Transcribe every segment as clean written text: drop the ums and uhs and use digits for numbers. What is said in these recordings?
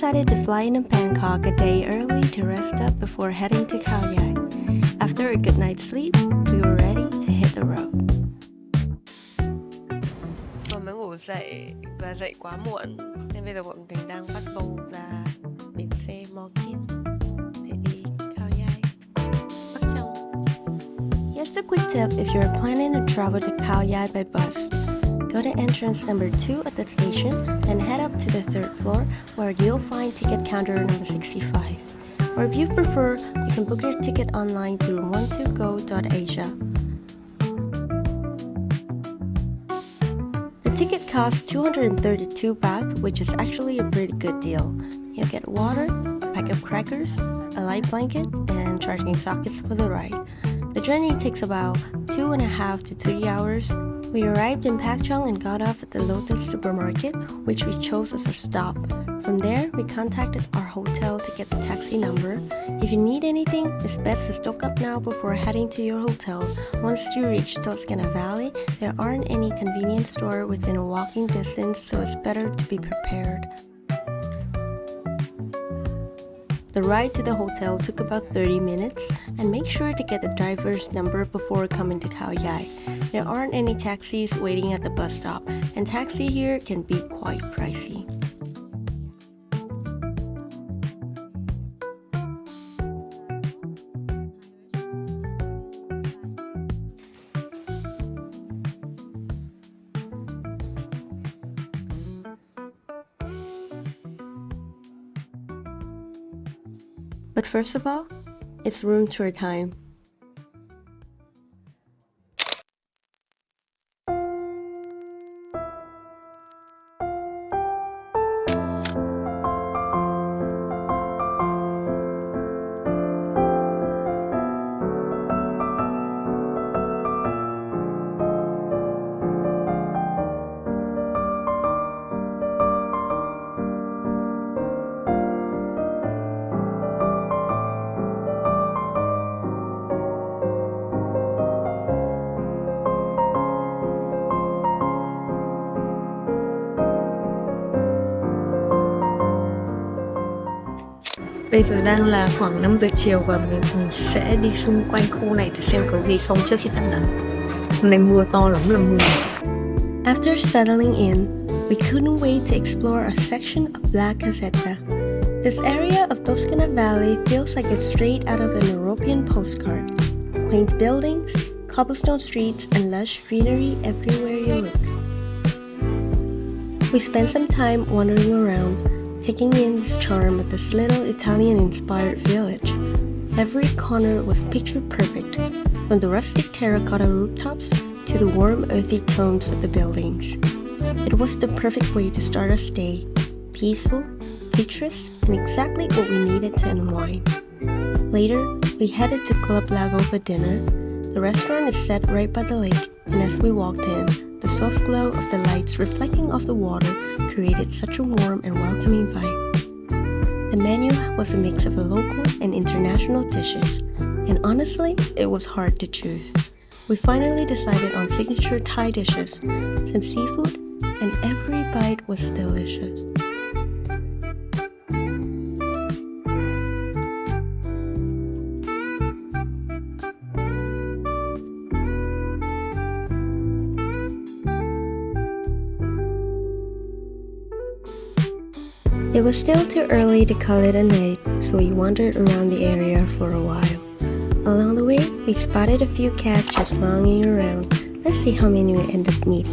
decided to fly in Bangkok a day early to rest up before heading to Khao Yai. After a good night's sleep, we were ready to hit the road. Vừa mới ngủ dậy và dậy quá muộn nên bây giờ bọn mình đang bắt đầu ra bến xe Morkin để đi Khao Yai, Pak Chong. Here's a quick tip if you're planning to travel to Khao Yai by bus. Go to entrance number 2 at the station, then head up to the 3rd floor where you'll find ticket counter number 65. Or if you prefer, you can book your ticket online through want2go.asia. The ticket costs 232 baht, which is actually a pretty good deal. You'll get water, a pack of crackers, a light blanket, and charging sockets for the ride. The journey takes about 2.5 to 3 hours. We arrived in Pak Chong and got off at the Lotus supermarket, which we chose as our stop. From there, we contacted our hotel to get the taxi number. If you need anything, it's best to stock up now before heading to your hotel. Once you reach Toscana Valley, there aren't any convenience store within a walking distance, so it's better to be prepared. The ride to the hotel took about 30 minutes, and make sure to get the driver's number before coming to Khao Yai. There aren't any taxis waiting at the bus stop, and taxi here can be quite pricey. But first of all, it's room tour time. Bây giờ đang là khoảng 5 giờ chiều và mình sẽ đi xung quanh khu này để xem có gì không trước khi tắt nắng. Hôm nay mưa to lắm là mưa. After settling in, we couldn't wait to explore a section of La Casetta. This area of Toscana Valley feels like it's straight out of an European postcard. Quaint buildings, cobblestone streets, and lush greenery everywhere you look. We spent some time wandering around, taking in this charm of this little Italian-inspired village. Every corner was picture perfect, from the rustic terracotta rooftops to the warm earthy tones of the buildings. It was the perfect way to start our stay, peaceful, picturesque, and exactly what we needed to unwind. Later, we headed to Club Lago for dinner. The restaurant is set right by the lake, and as we walked in, the soft glow of the lights reflecting off the water created such a warm and welcoming vibe. The menu was a mix of local and international dishes, and honestly, it was hard to choose. We finally decided on signature Thai dishes, some seafood, and every bite was delicious. It was still too early to call it a night, so we wandered around the area for a while. Along the way, we spotted a few cats just lounging around. Let's see how many we end up meeting.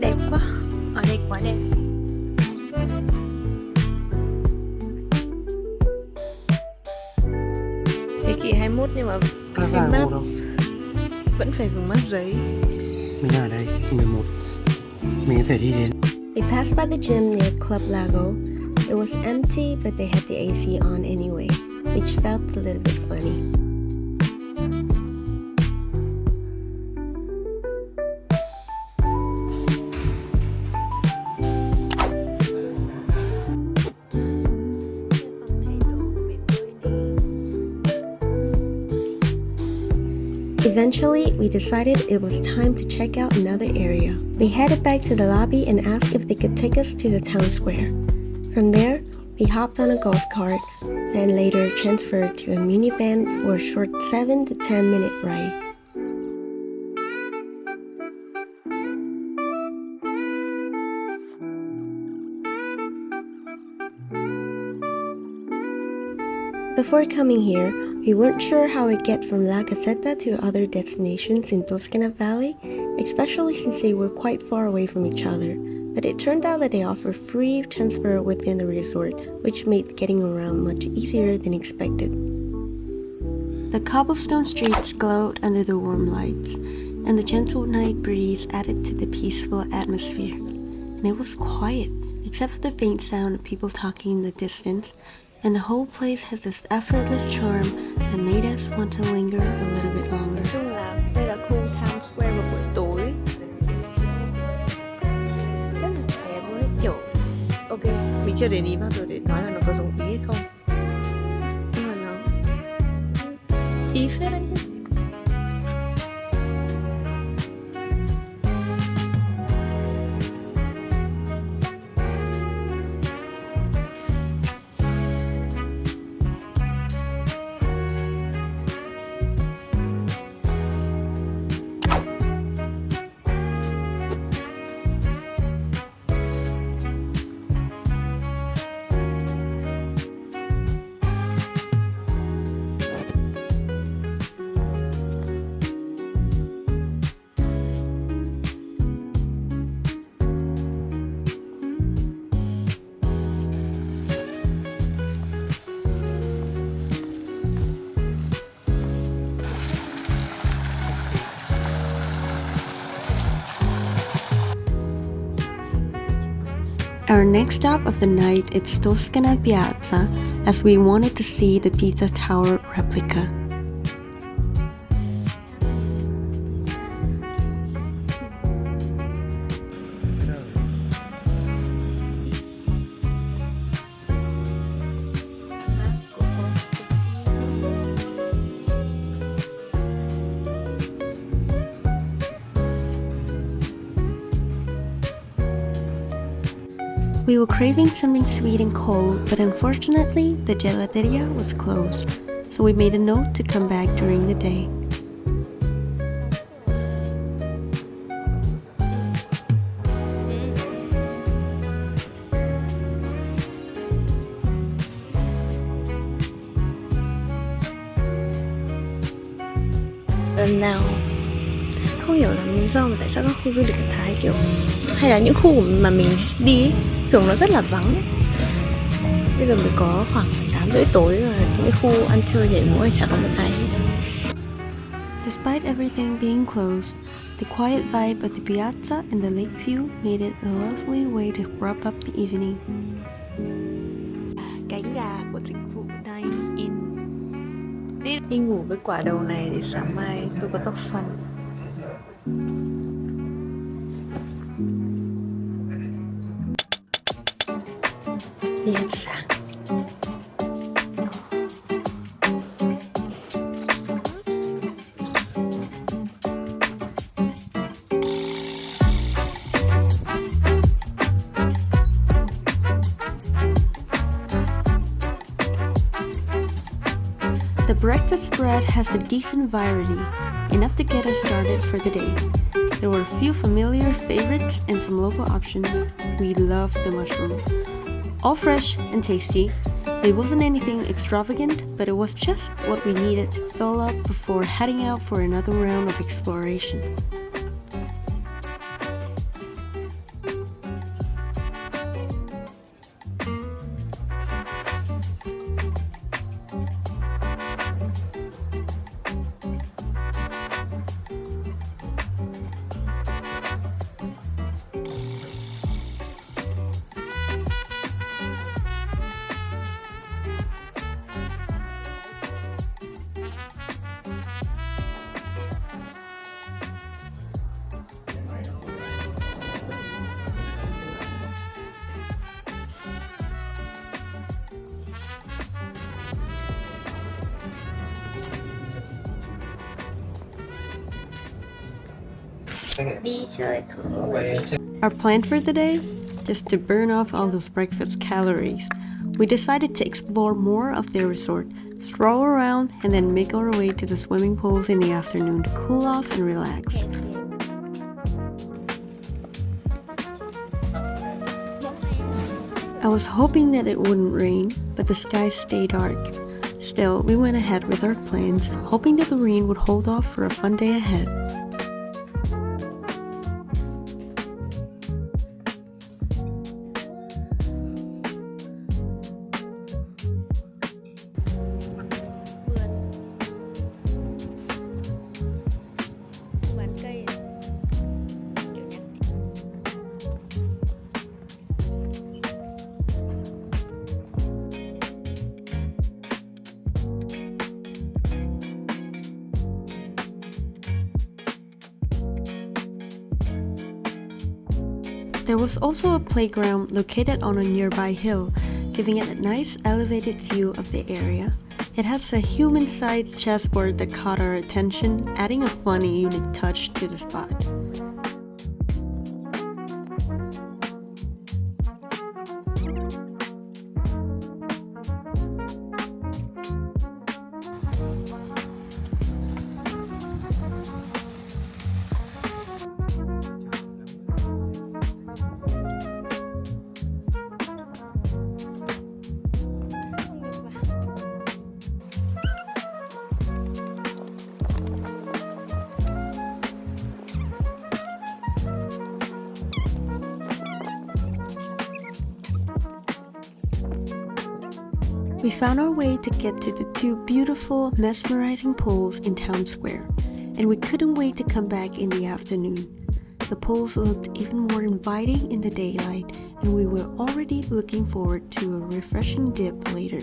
Đẹp quá, ở đây quá đẹp. Thế kỷ 21 nhưng mà xem map vẫn phải dùng map giấy. Mình ở đây 11. Mình có thể đi đến. We passed by the gym near Club Lago. It was empty, but they had the AC on anyway, which felt a little bit funny. Eventually, we decided it was time to check out another area. We headed back to the lobby and asked if they could take us to the town square. From there, we hopped on a golf cart, then later transferred to a minivan for a short 7 to 10 minute ride. Before coming here, we weren't sure how we'd get from La Casetta to other destinations in Toscana Valley, especially since they were quite far away from each other. But it turned out that they offer free transfer within the resort, which made getting around much easier than expected. The cobblestone streets glowed under the warm lights, and the gentle night breeze added to the peaceful atmosphere. And it was quiet, except for the faint sound of people talking in the distance, and the whole place has this effortless charm that made us want to linger a little bit longer. Chung là đây là khu Times Square vào buổi tối. Rất là đẹp luôn ấy, kiểu ok, mình chưa để ý bao giờ để nói là nó có giống Ý hay không. Nhưng mà nó Ý phết đấy chứ. Our next stop of the night is Toscana Piazza, as we wanted to see the Pizza Tower replica. We were craving something sweet and cold, but unfortunately, the gelateria was closed, so we made a note to come back during the day. Lần nào không hiểu là lý do mà tại sao các khu du lịch ở Thái kiểu hay là những khu mà mình đi ấy, thường nó rất là vắng. Bây giờ mới có khoảng 8 rưỡi tối và những cái khu ăn chơi nhảy múa thì chả có một ai hết. Despite everything being closed, the quiet vibe of the piazza and the lake view made it a lovely way to wrap up the evening. Cánh gà của dịch vụ Dine In. Đi ngủ với quả đầu này để sáng mai tôi có tóc xoăn. Đi ăn sáng. The breakfast spread has a decent variety, enough to get us started for the day. There were a few familiar favorites and some local options. We loved the mushroom. All fresh and tasty. It wasn't anything extravagant, but it was just what we needed to fill up before heading out for another round of exploration. Đi chơi thử. Our plan for the day? Just to burn off all those breakfast calories. We decided to explore more of their resort, stroll around, and then make our way to the swimming pools in the afternoon to cool off and relax. I was hoping that it wouldn't rain, but the skies stayed dark. Still, we went ahead with our plans, hoping that the rain would hold off for a fun day ahead. There was also a playground located on a nearby hill, giving it a nice elevated view of the area. It has a human-sized chessboard that caught our attention, adding a funny, unique touch to the spot. We found our way to get to the two beautiful, mesmerizing pools in Town Square, and we couldn't wait to come back in the afternoon. The pools looked even more inviting in the daylight, and we were already looking forward to a refreshing dip later.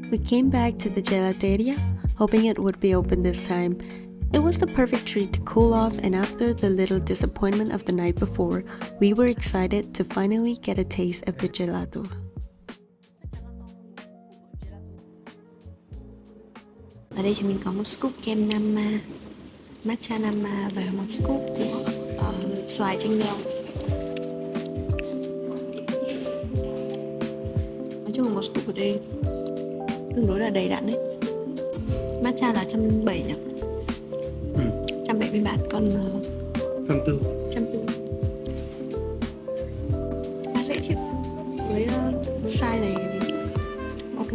We came back to the gelateria, hoping it would be open this time. It was the perfect treat to cool off, and after the little disappointment of the night before, we were excited to finally get a taste of the gelato. Ở đây thì mình có một scoop kem Nama, matcha Nama và một scoop xoài chanh leo. Nói chung là một scoop ở đây tương đối là đầy đặn đấy. Matcha là 170 nhỉ? 170 baht, còn 140. 140. Khá dễ chịu. Với size này thì ok.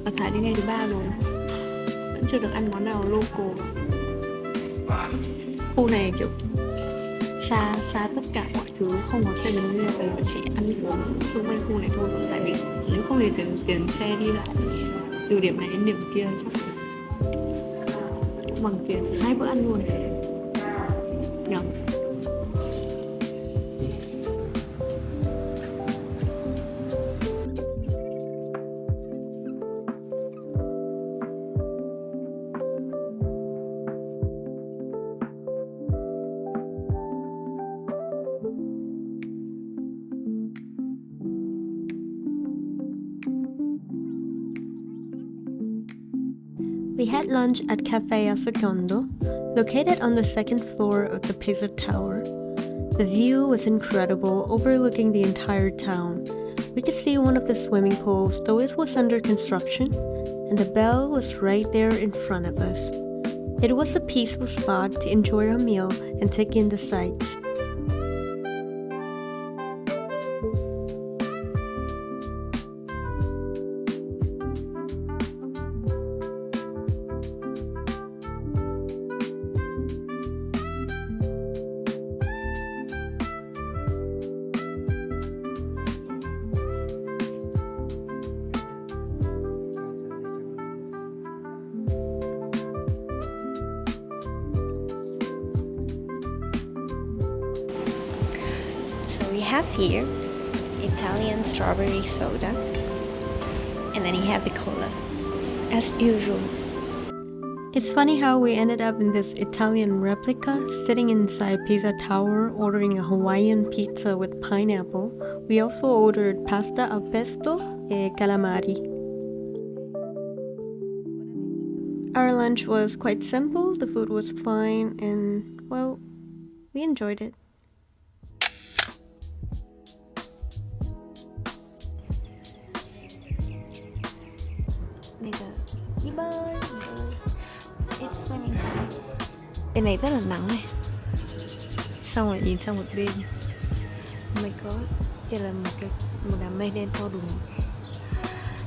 Ở Thái đến ngày thứ 3 rồi, vẫn chưa được ăn món nào local. Khu này kiểu xa tất cả mọi thứ, không có 7-Eleven, chỉ ăn uống xung quanh khu này thôi. Tại vì nếu không thì tiền xe đi lại từ điểm này đến điểm kia chắc bằng tiền 2 bữa ăn luôn nhỉ. We had lunch at Cafe Secondo, located on the second floor of the Pizza Tower. The view was incredible, overlooking the entire town. We could see one of the swimming pools, though it was under construction, and the bell was right there in front of us. It was a peaceful spot to enjoy our meal and take in the sights. We have here Italian strawberry soda, And then he had the cola, as usual. It's funny how we ended up in this Italian replica, sitting inside Pizza Tower, ordering a Hawaiian pizza with pineapple. We also ordered pasta al pesto e calamari. Our lunch was quite simple, the food was fine, and, well, we enjoyed it. Bây giờ đi bơi. It's sunny. Bên này rất là nắng này. Xong rồi nhìn sang một bên. Oh my god, đây là một đám mây đen to đùng.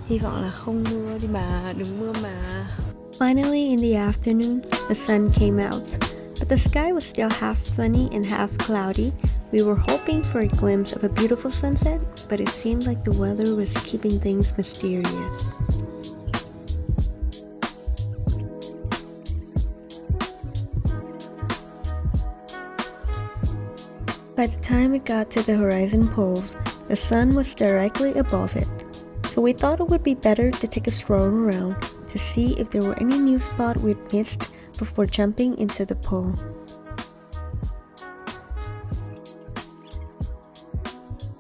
Hy vọng là không mưa đi bà, đừng mưa mà. Finally, in the afternoon, the sun came out, but the sky was still half sunny and half cloudy. We were hoping for a glimpse of a beautiful sunset, but it seemed like the weather was keeping things mysterious. By the time we got to the horizon poles, the sun was directly above it, so we thought it would be better to take a stroll around to see if there were any new spot we'd missed before jumping into the pool.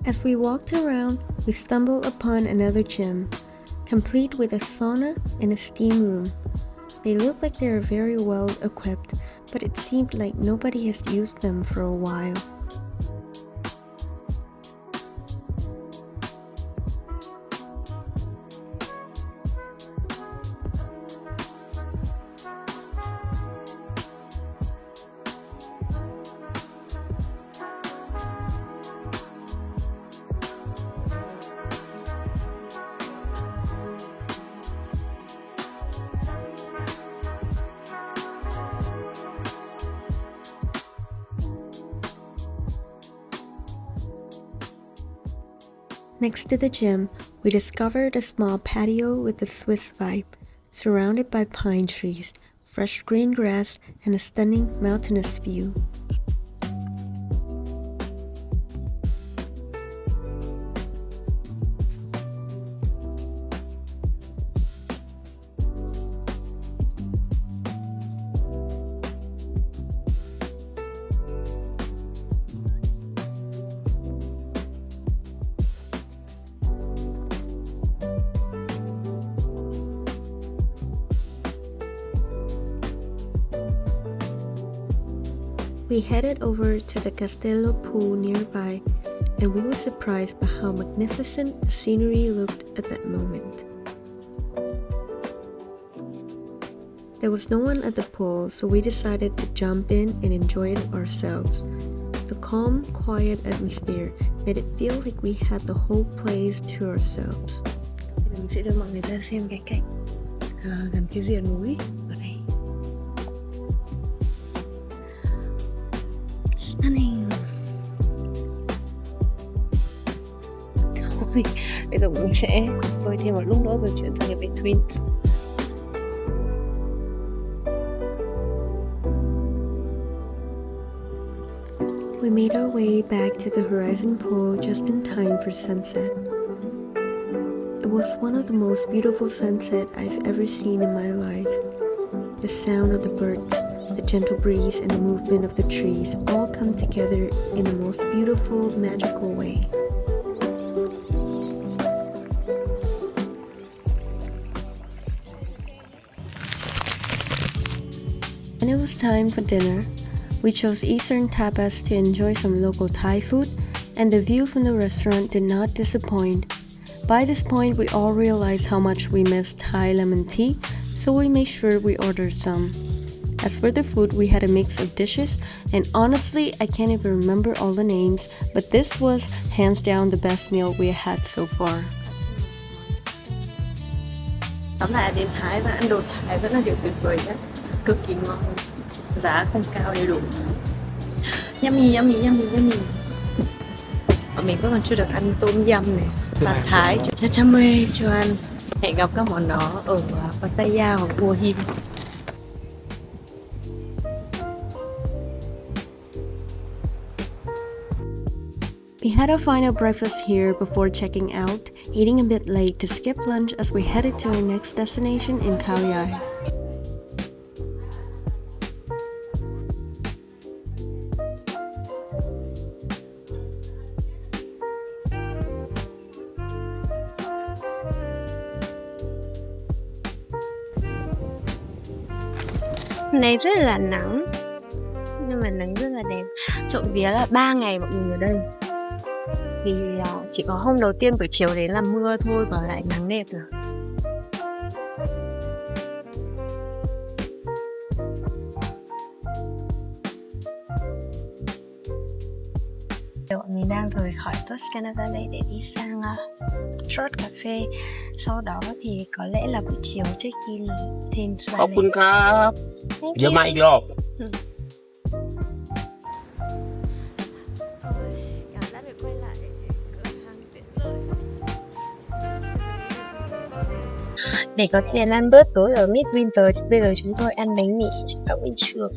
As we walked around, we stumbled upon another gym, complete with a sauna and a steam room. They looked like they were very well equipped, but it seemed like nobody has used them for a while. Next to the gym, we discovered a small patio with a Swiss vibe, surrounded by pine trees, fresh green grass, and a stunning mountainous view. We headed over to the Castello pool nearby, and we were surprised by how magnificent the scenery looked at that moment. There was no one at the pool, so we decided to jump in and enjoy it ourselves. The calm, quiet atmosphere made it feel like we had the whole place to ourselves. Mình sẽ đưa mọi người ra xem cái cảnh gần cái rìa núi ở đây. Stunning. Thôi, bây giờ mình sẽ bơi thêm một lúc nữa rồi chuyển sang cái Midwinter. We made our way back to the horizon pole just in time for sunset. It was one of the most beautiful sunsets I've ever seen in my life. The sound of the birds, the gentle breeze, and the movement of the trees all come together in the most beautiful, magical way. When it was time for dinner, we chose Eastern tapas to enjoy some local Thai food, and the view from the restaurant did not disappoint. By this point, we all realized how much we missed Thai lemon tea, so we made sure we ordered some. As for the food, we had a mix of dishes, and honestly, I can't even remember all the names, but this was hands down the best meal we had so far. Tóm lại đến Thái và ăn đồ Thái vẫn là điều tuyệt vời nhất, cực kỳ ngon, giá không cao đầy đủ. Yummy, yummy, yummy, yummy. Bọn mình vẫn còn chưa được ăn tôm yum này, pad Thái, cha cha mê cho ăn. Hẹn gặp các món đó ở Pattaya hoặc Hua Hin. We had a final breakfast here before checking out, eating a bit late to skip lunch as we headed to our next destination in Khao Yai. Hôm nay rất là nắng, nhưng mà nắng rất là đẹp. Trộm vía là 3 ngày bọn mình ở đây thì chỉ có hôm đầu tiên buổi chiều đến là mưa thôi, còn lại nắng đẹp rồi. Bọn mình đang rời khỏi Toscana Valley để đi sang Trot Café. Sau đó thì có lẽ là buổi chiều check-in Thames Valley. ขอบคุณครับเดี๋ยวมาอีกรอบ Cảm giác được quay lại cửa hàng tiện lợi. Để có tiền ăn bữa tối ở Midwinter thì bây giờ chúng tôi ăn bánh mì ở Winter.